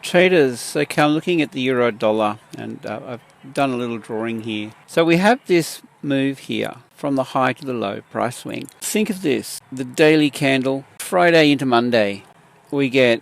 Traders, okay, I'm looking at the euro dollar, and I've done a little drawing here. So we have this move here from the high to the low price swing. Think of this, the daily candle, Friday into Monday. We get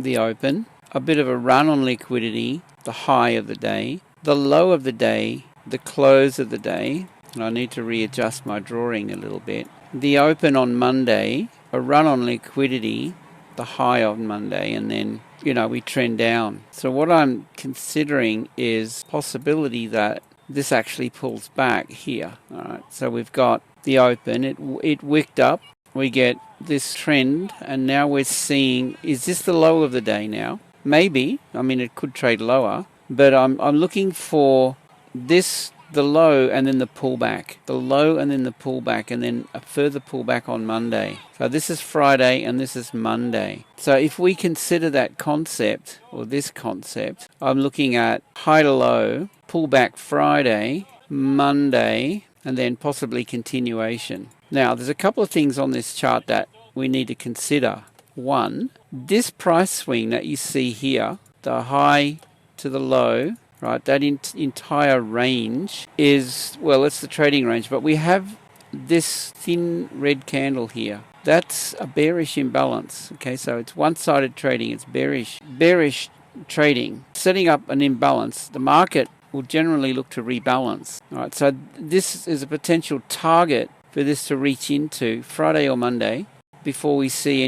the open, a bit of a run on liquidity, the high of the day, the low of the day, the close of the day, and I need to readjust my drawing a little bit. The open on Monday, a run on liquidity, the high on Monday, and then, we trend down. So what I'm considering is possibility that this actually pulls back here. All right, so we've got the open, it wicked up, we get this trend, and now we're seeing, is this the low of the day now? Maybe, it could trade lower, but I'm looking for this, the low, and then the pullback. The low and then the pullback, and then a further pullback on Monday. So this is Friday and this is Monday. So if we consider that concept, or this concept, I'm looking at high to low, pullback Friday, Monday, and then possibly continuation. Now, there's a couple of things on this chart that we need to consider. One, this price swing that you see here, the high to the low, right, that entire range is, well, it's the trading range, but we have this thin red candle here. That's a bearish imbalance. Okay, so it's one-sided trading, it's bearish trading. Setting up an imbalance, the market will generally look to rebalance. All right, so this is a potential target for this to reach into Friday or Monday before we see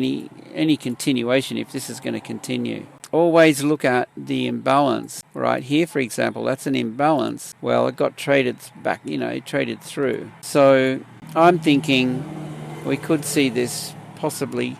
any continuation, if this is going to continue. Always look at the imbalance. Right here, for example, that's an imbalance. Well, it got traded back, it traded through. So I'm thinking we could see this possibly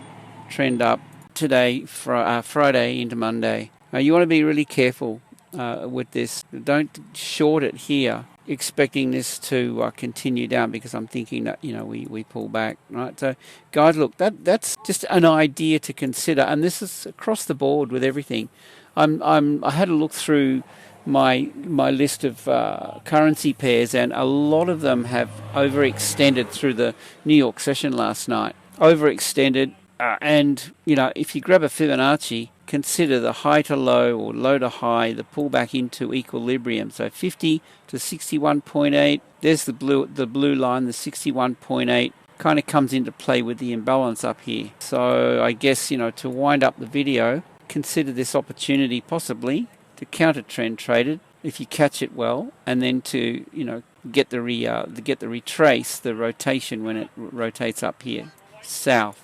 trend up today, Friday into Monday. You want to be really careful with this. Don't short it here, expecting this to continue down, because I'm thinking that we pull back, right? So guys, look, that's just an idea to consider, and this is across the board with everything. I had a look through my list of currency pairs, and a lot of them have overextended through the New York session last night. Overextended, and if you grab a Fibonacci, consider the high to low or low to high, the pullback into equilibrium. So 50 to 61.8. There's the blue line, the 61.8 kind of comes into play with the imbalance up here. So I guess to wind up the video, consider this opportunity possibly to counter trend trade it if you catch it well, and then to get the retrace, the rotation when it rotates up here south.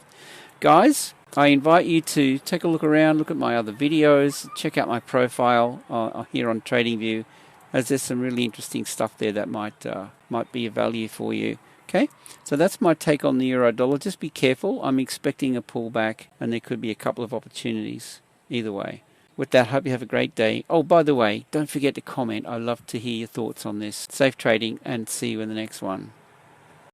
Guys, I invite you to take a look around, look at my other videos, check out my profile here on TradingView, as there's some really interesting stuff there that might be of value for you. Okay, so that's my take on the euro dollar. Just be careful. I'm expecting a pullback, and there could be a couple of opportunities either way. With that, hope you have a great day. Oh, by the way, don't forget to comment. I love to hear your thoughts on this. Safe trading, and see you in the next one.